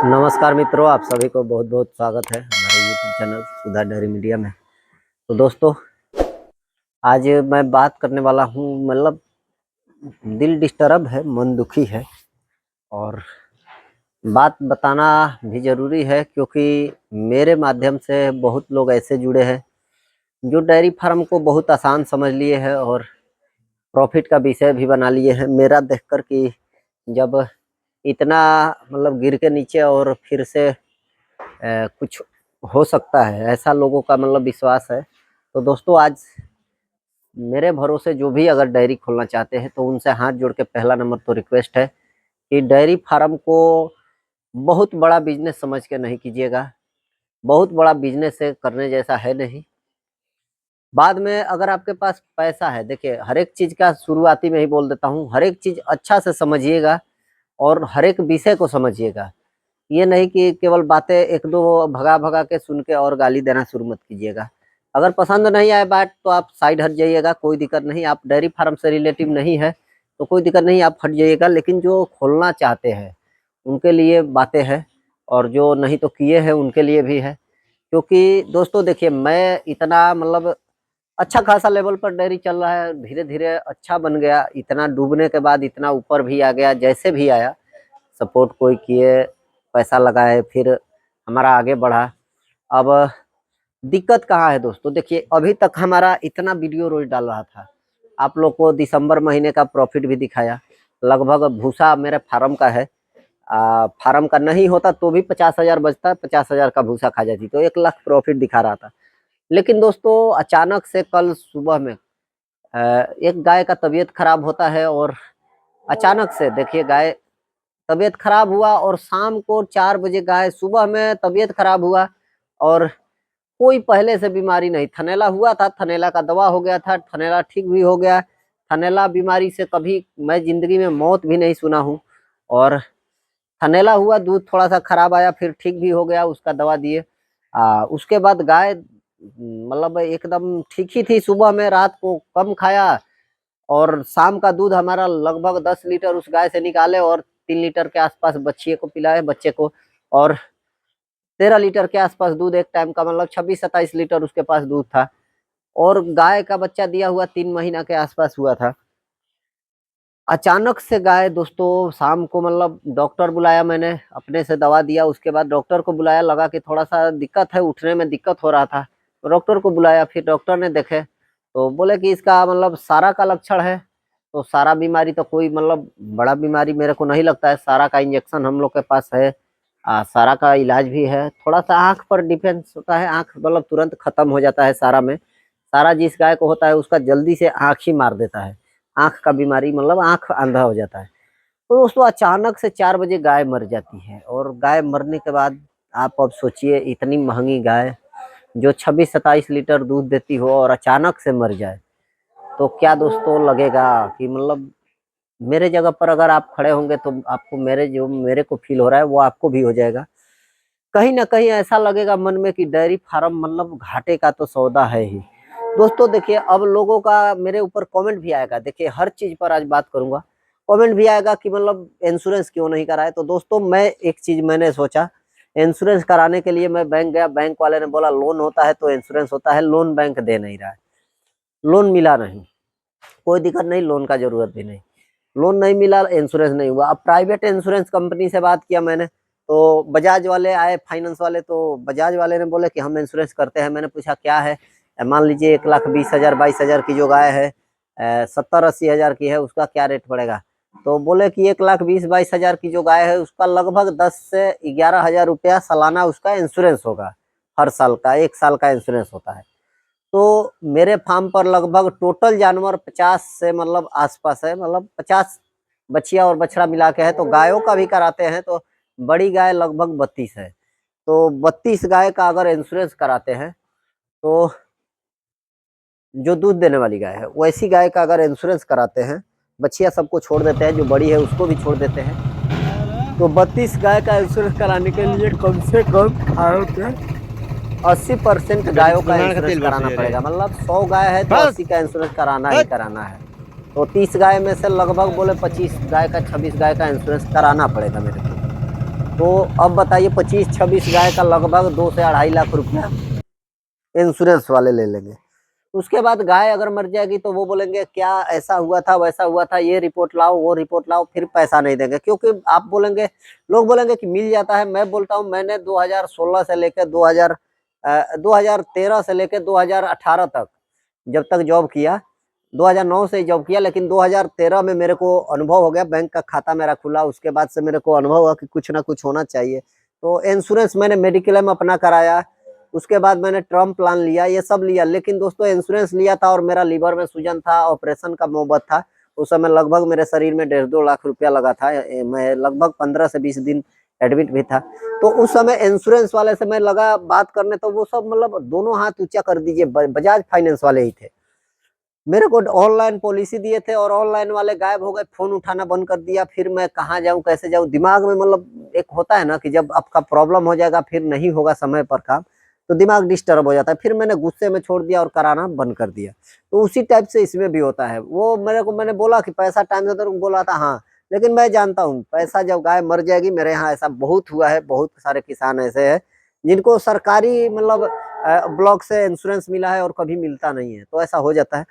नमस्कार मित्रों, आप सभी को बहुत बहुत स्वागत है हमारे यूट्यूब चैनल सुधा डेयरी मीडिया में। तो दोस्तों, आज मैं बात करने वाला हूँ, मतलब दिल डिस्टर्ब है, मन दुखी है और बात बताना भी ज़रूरी है क्योंकि मेरे माध्यम से बहुत लोग ऐसे जुड़े हैं जो डेयरी फार्म को बहुत आसान समझ लिए हैं और प्रॉफिट का विषय भी बना लिए हैं। मेरा देखकर कि जब इतना मतलब गिर के नीचे और फिर से कुछ हो सकता है, ऐसा लोगों का मतलब विश्वास है। तो दोस्तों, आज मेरे भरोसे जो भी अगर डेयरी खोलना चाहते हैं तो उनसे हाथ जोड़ के पहला नंबर तो रिक्वेस्ट है कि डेयरी फार्म को बहुत बड़ा बिजनेस समझ के नहीं कीजिएगा। बहुत बड़ा बिजनेस है, करने जैसा है नहीं। बाद में अगर आपके पास पैसा है, देखिए हर एक चीज़ का शुरुआती में ही बोल देता हूँ, हर एक चीज़ अच्छा से समझिएगा और हर एक विषय को समझिएगा। ये नहीं कि केवल बातें एक दो भगा भगा के सुन के और गाली देना शुरू मत कीजिएगा। अगर पसंद नहीं आए बात तो आप साइड हट जाइएगा, कोई दिक्कत नहीं। आप डेयरी फार्म से रिलेटिव नहीं है तो कोई दिक्कत नहीं, आप हट जाइएगा। लेकिन जो खोलना चाहते हैं उनके लिए बातें हैं और जो नहीं तो किए हैं उनके लिए भी है। क्योंकि दोस्तों देखिए, मैं इतना मतलब अच्छा खासा लेवल पर डेयरी चल रहा है, धीरे धीरे अच्छा बन गया। इतना डूबने के बाद इतना ऊपर भी आ गया, जैसे भी आया सपोर्ट कोई किए, पैसा लगाए, फिर हमारा आगे बढ़ा। अब दिक्कत कहाँ है दोस्तों, देखिए अभी तक हमारा इतना वीडियो रोज डाल रहा था, आप लोग को दिसंबर महीने का प्रॉफिट भी दिखाया। लगभग भूसा मेरे फार्म का है, फार्म का नहीं होता तो भी 50,000 बचता, 50,000 का भूसा खा जाती तो 1 लाख प्रॉफिट दिखा रहा था। लेकिन दोस्तों अचानक से कल सुबह में एक गाय का तबीयत खराब होता है और अचानक से देखिए गाय तबीयत खराब हुआ और शाम को 4 बजे गाय, सुबह में तबीयत खराब हुआ और कोई पहले से बीमारी नहीं। थनैला हुआ था, थनैला का दवा हो गया था, थनैला ठीक भी हो गया। थनैला बीमारी से कभी मैं जिंदगी में मौत भी नहीं सुना हूँ। और थनैला हुआ, दूध थोड़ा सा खराब आया, फिर ठीक भी हो गया, उसका दवा दिए। उसके बाद गाय मतलब एकदम ठीक ही थी। सुबह में, रात को कम खाया और शाम का दूध हमारा लगभग 10 लीटर उस गाय से निकाले और 3 लीटर के आसपास बच्चे को पिलाए, बच्चे को। और 13 लीटर के आसपास दूध एक टाइम का, मतलब 26-27 लीटर उसके पास दूध था। और गाय का बच्चा दिया हुआ 3 महीना के आसपास हुआ था। अचानक से गाय दोस्तों शाम को, मतलब डॉक्टर बुलाया, मैंने अपने से दवा दिया, उसके बाद डॉक्टर को बुलाया, लगा कि थोड़ा सा दिक्कत है, उठने में दिक्कत हो रहा था तो डॉक्टर को बुलाया। फिर डॉक्टर ने देखे तो बोले कि इसका मतलब सारा का लक्षण है। तो सारा बीमारी तो कोई मतलब बड़ा बीमारी मेरे को नहीं लगता है। सारा का इंजेक्शन हम लोग के पास है, सारा का इलाज भी है। थोड़ा सा आँख पर डिफेंस होता है, आँख मतलब तुरंत खत्म हो जाता है सारा में। सारा जिस गाय को होता है उसका जल्दी से आँख ही मार देता है, आँख का बीमारी, मतलब आँख अंधा हो जाता है। तो दोस्तों अचानक से 4 बजे गाय मर जाती है और गाय मरने के बाद आप अब सोचिए, इतनी महंगी गाय जो 26-27 लीटर दूध देती हो और अचानक से मर जाए तो क्या दोस्तों लगेगा कि मतलब मेरे जगह पर अगर आप खड़े होंगे तो आपको मेरे को फील हो रहा है वो आपको भी हो जाएगा। कहीं ना कहीं ऐसा लगेगा मन में कि डेयरी फार्म मतलब घाटे का तो सौदा है ही। दोस्तों देखिए, अब लोगों का मेरे ऊपर कमेंट भी आएगा। देखिए हर चीज पर आज बात करूंगा, कमेंट भी आएगा कि मतलब इंश्योरेंस क्यों नहीं कराए। तो दोस्तों मैं एक चीज मैंने सोचा, इंश्योरेंस कराने के लिए मैं बैंक गया, बैंक वाले ने बोला लोन होता है तो इंश्योरेंस होता है। लोन बैंक दे नहीं रहा है, लोन मिला नहीं। कोई दिक्कत नहीं, लोन का जरूरत भी नहीं, लोन नहीं मिला, इंश्योरेंस नहीं हुआ। अब प्राइवेट इंश्योरेंस कंपनी से बात किया मैंने तो बजाज वाले आए, फाइनेंस वाले, तो बजाज वाले ने बोले कि हम इंश्योरेंस करते हैं। मैंने पूछा क्या है, मान लीजिए 1,20,000 22,000 की जो गाय है, 70-80 हजार की है, उसका क्या रेट पड़ेगा। तो बोले कि 1,20,22,000 की जो गाय है उसका लगभग 10 से 11 हजार रुपया सालाना उसका इंश्योरेंस होगा। हर साल का 1 साल का इंश्योरेंस होता है। तो मेरे फार्म पर लगभग टोटल जानवर 50 से मतलब आसपास है, मतलब 50 बछिया और बछड़ा मिला के है। तो गायों का भी कराते हैं तो बड़ी गाय लगभग 32 है। तो 32 गाय का अगर इंश्योरेंस कराते हैं तो जो दूध देने वाली गाय है वैसी गाय का अगर इंश्योरेंस कराते हैं, बछिया सबको छोड़ देते हैं, जो बड़ी है उसको भी छोड़ देते हैं, तो 32 गाय का इंश्योरेंस कराने के लिए कम से कम 80% गायों का इंश्योरेंस कराना पड़ेगा। मतलब 100 गाय है तो 80 का इंश्योरेंस कराना ही कराना है। तो 30 गाय में से लगभग बोले 25 गाय का, 26 गाय का इंश्योरेंस कराना पड़ेगा मेरे को। तो अब बताइए 25-26 गाय का लगभग 2 से 2.5 लाख रुपया इंश्योरेंस वाले ले लेंगे। उसके बाद गाय अगर मर जाएगी तो वो बोलेंगे क्या ऐसा हुआ था वैसा हुआ था, ये रिपोर्ट लाओ वो रिपोर्ट लाओ, फिर पैसा नहीं देंगे। क्योंकि आप बोलेंगे, लोग बोलेंगे कि मिल जाता है। मैं बोलता हूँ मैंने 2016 से लेकर 2013 से लेकर 2018 तक जब तक जॉब किया, 2009 से जॉब किया, लेकिन 2013 में मेरे को अनुभव हो गया, बैंक का खाता मेरा खुला। उसके बाद से मेरे को अनुभव हुआ कि कुछ ना कुछ होना चाहिए, तो इंश्योरेंस मैंने मेडिक्लेम अपना कराया। उसके बाद मैंने टर्म प्लान लिया, ये सब लिया। लेकिन दोस्तों इंश्योरेंस लिया था और मेरा लीवर में सूजन था, ऑपरेशन का नौबत था। उस समय लगभग मेरे शरीर में 1.5-2 लाख रुपया लगा था। मैं लगभग 15 से 20 दिन एडमिट भी था। तो उस समय इंश्योरेंस वाले से मैं लगा बात करने, तो वो सब मतलब दोनों हाथ ऊंचा कर दीजिए, बजाज फाइनेंस वाले ही थे। मेरे को ऑनलाइन पॉलिसी दिए थे और ऑनलाइन वाले गायब हो गए, फोन उठाना बंद कर दिया। फिर मैं कहाँ जाऊं कैसे जाऊं, दिमाग में मतलब एक होता है ना कि जब आपका प्रॉब्लम हो जाएगा फिर नहीं होगा समय पर काम, तो दिमाग डिस्टर्ब हो जाता है। फिर मैंने गुस्से में छोड़ दिया और कराना बंद कर दिया। तो उसी टाइप से इसमें भी होता है। वो मेरे को, मैंने बोला कि पैसा टाइम से, तो बोला था हाँ, लेकिन मैं जानता हूँ पैसा जब गाय मर जाएगी, मेरे यहाँ ऐसा बहुत हुआ है, बहुत सारे किसान ऐसे हैं जिनको सरकारी मतलब ब्लॉक से इंश्योरेंस मिला है और कभी मिलता नहीं है, तो ऐसा हो जाता है।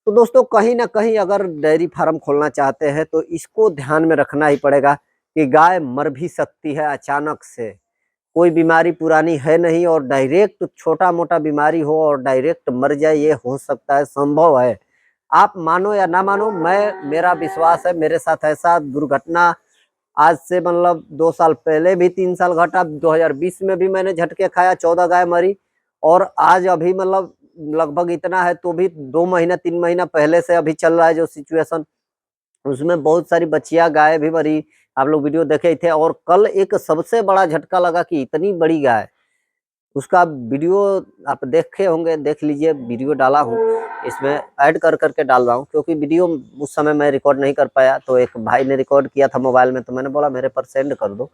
तो दोस्तों कहीं ना कहीं अगर डेयरी फार्म खोलना चाहते हैं तो इसको ध्यान में रखना ही पड़ेगा कि गाय मर भी सकती है अचानक से। कोई बीमारी पुरानी है नहीं और डायरेक्ट छोटा मोटा बीमारी हो और डायरेक्ट मर जाए, ये हो सकता है, संभव है। आप मानो या ना मानो, मेरा विश्वास है, मेरे साथ ऐसा दुर्घटना आज से मतलब 2 साल पहले भी 3 साल घटा। 2020 में भी मैंने झटके खाया, 14 गाय मरी। और आज अभी मतलब लगभग इतना है तो भी 2 महीना 3 महीना पहले से अभी चल रहा है जो सिचुएशन, उसमें बहुत सारी बच्चियां गाय भी मरी। आप लोग वीडियो देखे थे। और कल एक सबसे बड़ा झटका लगा कि इतनी बड़ी गाय, उसका वीडियो आप देखे होंगे, देख लीजिए, वीडियो डाला हूँ, इसमें ऐड कर करके डाल रहा हूँ, क्योंकि वीडियो उस समय मैं रिकॉर्ड नहीं कर पाया, तो एक भाई ने रिकॉर्ड किया था मोबाइल में, तो मैंने बोला मेरे पर सेंड कर दो।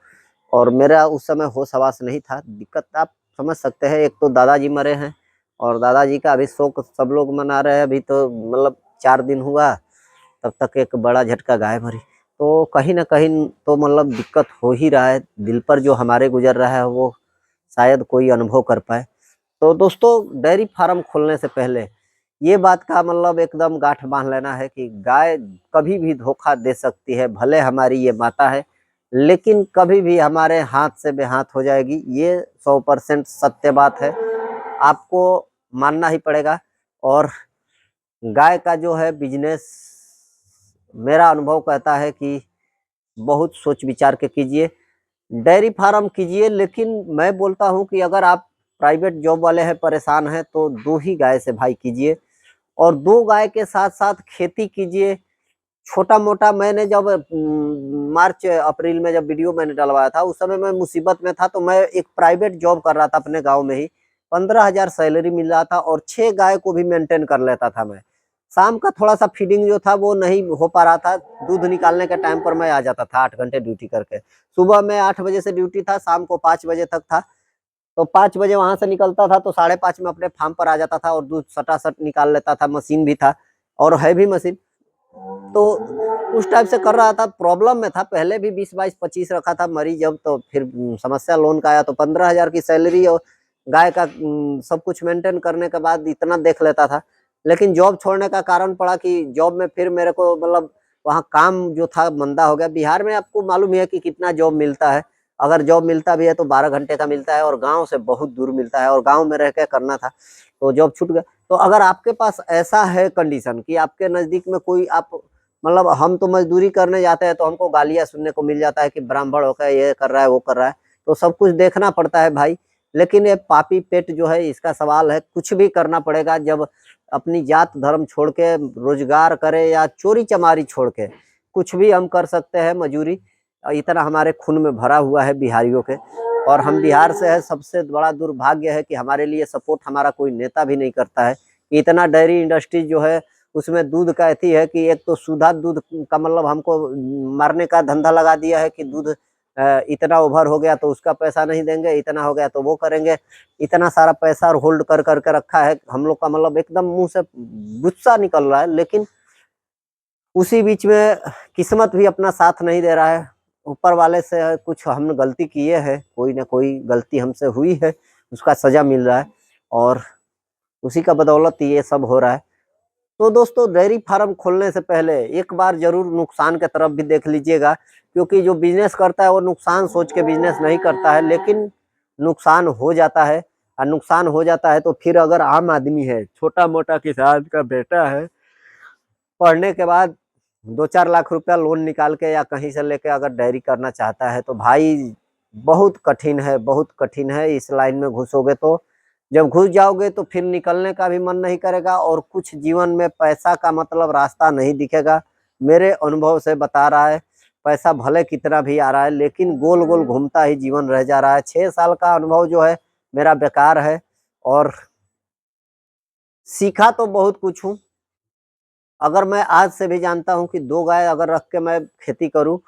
और मेरा उस समय होश हवास नहीं था। दिक्कत आप समझ सकते हैं, एक तो दादाजी मरे हैं और दादाजी का अभी शोक सब लोग मना रहे हैं। अभी तो मतलब 4 दिन हुआ, तब तक एक बड़ा झटका गाय मरी। तो कहीं ना कहीं तो मतलब दिक्कत हो ही रहा है, दिल पर जो हमारे गुजर रहा है वो शायद कोई अनुभव कर पाए। तो दोस्तों डेयरी फार्म खोलने से पहले ये बात का मतलब एकदम गांठ बांध लेना है कि गाय कभी भी धोखा दे सकती है। भले हमारी ये माता है, लेकिन कभी भी हमारे हाथ से बेहाथ हो जाएगी, ये 100% सत्य बात है, आपको मानना ही पड़ेगा। और गाय का जो है बिजनेस, मेरा अनुभव कहता है कि बहुत सोच विचार के कीजिए, डेयरी फार्म कीजिए। लेकिन मैं बोलता हूं कि अगर आप प्राइवेट जॉब वाले हैं, परेशान हैं, तो 2 ही गाय से भाई कीजिए और 2 गाय के साथ साथ खेती कीजिए छोटा मोटा। मैंने जब मार्च अप्रैल में जब वीडियो मैंने डलवाया था, उस समय मैं मुसीबत में था, तो मैं एक प्राइवेट जॉब कर रहा था अपने गांव में ही, 15,000 सैलरी मिल रहा था और 6 गाय को भी मेंटेन कर लेता था मैं। शाम का थोड़ा सा फीडिंग जो था वो नहीं हो पा रहा था, दूध निकालने के टाइम पर मैं आ जाता था 8 घंटे ड्यूटी करके। सुबह में 8 बजे से ड्यूटी था, शाम को 5 बजे तक था। तो 5 बजे वहां से निकलता था तो 5:30 में अपने फार्म पर आ जाता था और दूध सटासट निकाल लेता था। मशीन भी था और है भी मशीन, तो उस टाइप से कर रहा था। प्रॉब्लम में था, पहले भी 20-22-25 रखा था, मरी जब तो फिर समस्या लोन का आया तो 15,000 की सैलरी और गाय का सब कुछ मेंटेन करने के बाद इतना देख लेता था। लेकिन जॉब छोड़ने का कारण पड़ा कि जॉब में फिर मेरे को मतलब वहाँ काम जो था मंदा हो गया। बिहार में आपको मालूम ही है कि कितना जॉब मिलता है, अगर जॉब मिलता भी है तो 12 घंटे का मिलता है और गाँव से बहुत दूर मिलता है और गाँव में रह के करना था, तो जॉब छूट गया। तो अगर आपके पास ऐसा है कंडीशन कि आपके नजदीक में कोई, आप मतलब हम तो मजदूरी करने जाते हैं तो हमको गालियां सुनने को मिल जाता है कि ब्राह्मण होकर ये कर रहा है वो कर रहा है, तो सब कुछ देखना पड़ता है भाई। लेकिन ये पापी पेट जो है, इसका सवाल है, कुछ भी करना पड़ेगा। जब अपनी जात धर्म छोड़ के रोजगार करे या चोरी चमारी छोड़ के, कुछ भी हम कर सकते हैं, मजूरी इतना हमारे खून में भरा हुआ है बिहारियों के। और हम बिहार से है, सबसे बड़ा दुर्भाग्य है कि हमारे लिए सपोर्ट हमारा कोई नेता भी नहीं करता है। इतना डेयरी इंडस्ट्री जो है उसमें दूध का ऐसी है कि एक तो सुधा दूध का मतलब हमको मारने का धंधा लगा दिया है कि दूध इतना ओवर हो गया तो उसका पैसा नहीं देंगे, इतना हो गया तो वो करेंगे। इतना सारा पैसा होल्ड कर करके रखा है हम लोग का, मतलब एकदम मुंह से गुस्सा निकल रहा है। लेकिन उसी बीच में किस्मत भी अपना साथ नहीं दे रहा है। ऊपर वाले से कुछ हमने गलती किए है, कोई ना कोई गलती हमसे हुई है, उसका सजा मिल रहा है और उसी का बदौलत ये सब हो रहा है। तो दोस्तों डेयरी फार्म खोलने से पहले एक बार जरूर नुकसान की तरफ भी देख लीजिएगा, क्योंकि जो बिजनेस करता है वो नुकसान सोच के बिजनेस नहीं करता है, लेकिन नुकसान हो जाता है। और नुकसान हो जाता है तो फिर अगर आम आदमी है, छोटा मोटा किसान का बेटा है, पढ़ने के बाद 2-4 लाख रुपया लोन निकाल के या कहीं से लेके अगर डेयरी करना चाहता है तो भाई बहुत कठिन है, बहुत कठिन है। इस लाइन में घुसोगे तो जब घुस जाओगे तो फिर निकलने का भी मन नहीं करेगा और कुछ जीवन में पैसा का मतलब रास्ता नहीं दिखेगा। मेरे अनुभव से बता रहा है, पैसा भले कितना भी आ रहा है लेकिन गोल गोल घूमता ही जीवन रह जा रहा है। 6 साल का अनुभव जो है मेरा बेकार है और सीखा तो बहुत कुछ हूँ। अगर मैं आज से भी जानता हूँ कि 2 गाय अगर रख के मैं खेती करूँ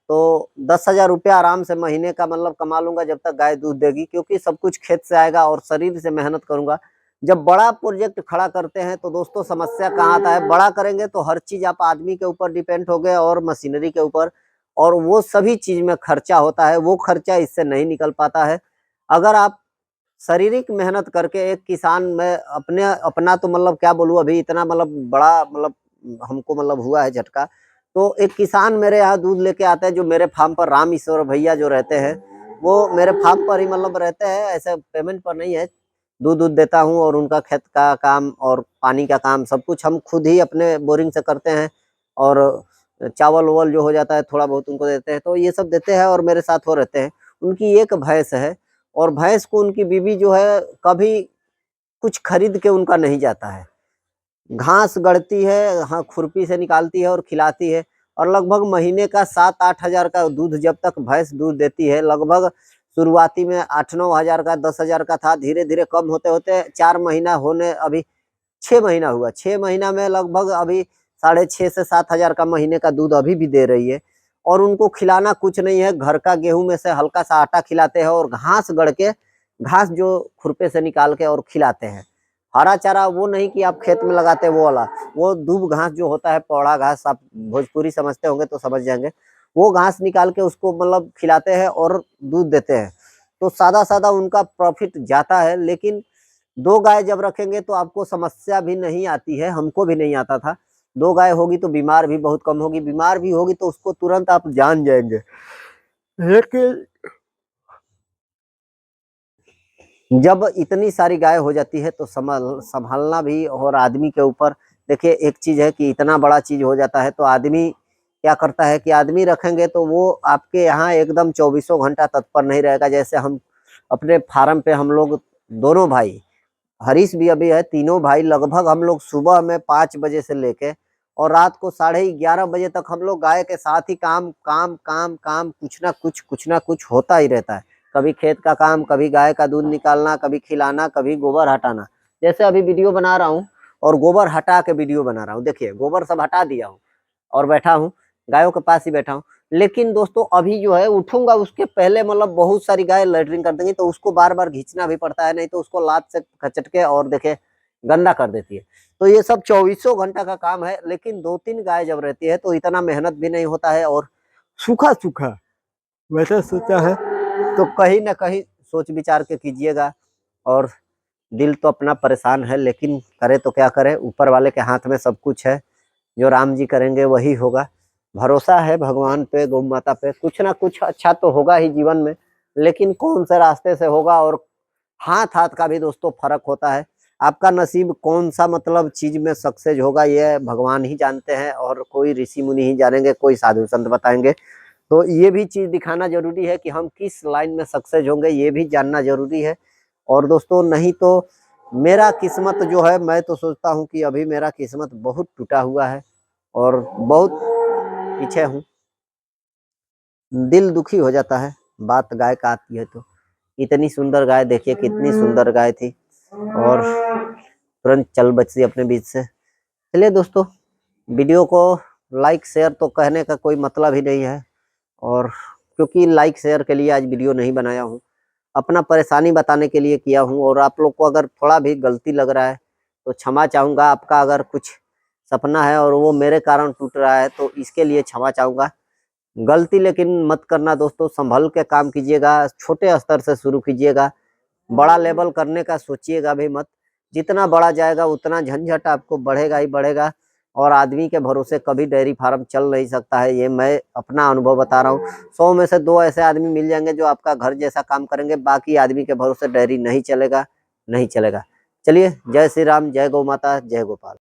तो 10,000 रुपया आराम से महीने का मतलब कमा लूंगा जब तक गाय दूध देगी, क्योंकि सब कुछ खेत से आएगा और शरीर से मेहनत करूंगा। जब बड़ा प्रोजेक्ट खड़ा करते हैं तो दोस्तों समस्या कहाँ आता है, बड़ा करेंगे तो हर चीज आप आदमी के ऊपर डिपेंड हो गए और मशीनरी के ऊपर, और वो सभी चीज में खर्चा होता है, वो खर्चा इससे नहीं निकल पाता है। अगर आप शारीरिक मेहनत करके एक किसान में अपने अपना तो मतलब क्या बोलूँ, अभी इतना मतलब बड़ा मतलब हमको मतलब हुआ है झटका। तो एक किसान मेरे यहाँ दूध लेके आता है, जो मेरे फार्म पर राम ईश्वर भैया जो रहते हैं, वो मेरे फार्म पर ही मतलब रहते हैं, ऐसे पेमेंट पर नहीं है। दूध दूध देता हूँ और उनका खेत का काम और पानी का काम सब कुछ हम खुद ही अपने बोरिंग से करते हैं, और चावल ववल जो हो जाता है थोड़ा बहुत उनको देते हैं, तो ये सब देते हैं और मेरे साथ हो रहते हैं। उनकी एक भैंस है और भैंस को उनकी बीवी जो है कभी कुछ खरीद के उनका नहीं जाता है, घास गढ़ती है, हाँ खुरपी से निकालती है और खिलाती है। और लगभग महीने का 7-8 हजार का दूध जब तक भैंस दूध देती है, लगभग शुरुआती में 8-9 हजार का 10 हजार का था, धीरे धीरे कम होते होते 4 महीना होने अभी 6 महीना हुआ, 6 महीना में लगभग अभी 6.5 से 7 हजार का महीने का दूध अभी भी दे रही है। और उनको खिलाना कुछ नहीं है, घर का गेहूं में से हल्का सा आटा खिलाते हैं और घास गढ़ के, घास जो खुरपे से निकाल के और खिलाते हैं। हरा चारा वो नहीं कि आप खेत में लगाते वो वाला, वो दूब घास जो होता है, पौड़ा घास, आप भोजपुरी समझते होंगे तो समझ जाएंगे, वो घास निकाल के उसको मतलब खिलाते हैं और दूध देते हैं। तो सादा सादा उनका प्रॉफिट जाता है। लेकिन 2 गाय जब रखेंगे तो आपको समस्या भी नहीं आती है, हमको भी नहीं आता था। 2 गाय होगी तो बीमार भी बहुत कम होगी, बीमार भी होगी तो उसको तुरंत आप जान जाएंगे। लेकिन जब इतनी सारी गाय हो जाती है तो संभालना भी और आदमी के ऊपर, देखिए एक चीज है कि इतना बड़ा चीज हो जाता है तो आदमी क्या करता है कि आदमी रखेंगे तो वो आपके यहाँ एकदम 24 घंटा तत्पर नहीं रहेगा। जैसे हम अपने फार्म पे हम लोग दोनों भाई, हरीश भी अभी है, तीनों भाई लगभग हम लोग सुबह में 5 बजे से लेके और रात को 11:30 बजे तक हम लोग गाय के साथ ही काम काम काम काम, कुछ ना कुछ होता ही रहता है। कभी खेत का काम, कभी गाय का दूध निकालना, कभी खिलाना, कभी गोबर हटाना। जैसे अभी वीडियो बना रहा हूँ और गोबर हटा के वीडियो बना रहा हूँ, देखिए गोबर सब हटा दिया हूँ और बैठा हूँ, गायों के पास ही बैठा हूँ। लेकिन दोस्तों अभी जो है उठूंगा उसके पहले मतलब बहुत सारी गाय लैट्रिन कर देंगी, तो उसको बार बार खींचना भी पड़ता है, नहीं तो उसको लात से कचट के और देखे गंदा कर देती है। तो ये सब 24 घंटा का काम है। लेकिन 2-3 गाय जब रहती है तो इतना मेहनत भी नहीं होता है और सूखा सूखा वैसे सोचा है। तो कहीं ना कहीं सोच विचार के कीजिएगा। और दिल तो अपना परेशान है, लेकिन करे तो क्या करे, ऊपर वाले के हाथ में सब कुछ है, जो राम जी करेंगे वही होगा। भरोसा है भगवान पे, गौ माता पे, कुछ ना कुछ अच्छा तो होगा ही जीवन में, लेकिन कौन से रास्ते से होगा। और हाथ हाथ का भी दोस्तों फर्क होता है। आपका नसीब कौन सा मतलब चीज में सक्सेस होगा ये भगवान ही जानते हैं, और कोई ऋषि मुनि ही जानेंगे, कोई साधु संत बताएंगे। तो ये भी चीज दिखाना जरूरी है कि हम किस लाइन में सक्सेस होंगे, ये भी जानना जरूरी है। और दोस्तों नहीं तो मेरा किस्मत जो है, मैं तो सोचता हूँ कि अभी मेरा किस्मत बहुत टूटा हुआ है और बहुत पीछे हूँ। दिल दुखी हो जाता है बात गाय का आती है तो। इतनी सुंदर गाय, देखिए कितनी सुंदर गाय थी और तुरंत चल बची अपने बीच से। चलिए दोस्तों, वीडियो को लाइक शेयर तो कहने का कोई मतलब ही नहीं है, और क्योंकि लाइक शेयर के लिए आज वीडियो नहीं बनाया हूँ, अपना परेशानी बताने के लिए किया हूँ। और आप लोग को अगर थोड़ा भी गलती लग रहा है तो क्षमा चाहूँगा। आपका अगर कुछ सपना है और वो मेरे कारण टूट रहा है तो इसके लिए क्षमा चाहूँगा। गलती लेकिन मत करना दोस्तों, संभल के काम कीजिएगा, छोटे स्तर से शुरू कीजिएगा, बड़ा लेवल करने का सोचिएगा भी मत। जितना बड़ा जाएगा उतना झंझट आपको बढ़ेगा ही बढ़ेगा, और आदमी के भरोसे कभी डेयरी फार्म चल नहीं सकता है। ये मैं अपना अनुभव बता रहा हूँ। 100 में से 2 ऐसे आदमी मिल जाएंगे जो आपका घर जैसा काम करेंगे, बाकी आदमी के भरोसे डेयरी नहीं चलेगा, नहीं चलेगा। चलिए, जय श्री राम, जय गौ माता, जय गोपाल।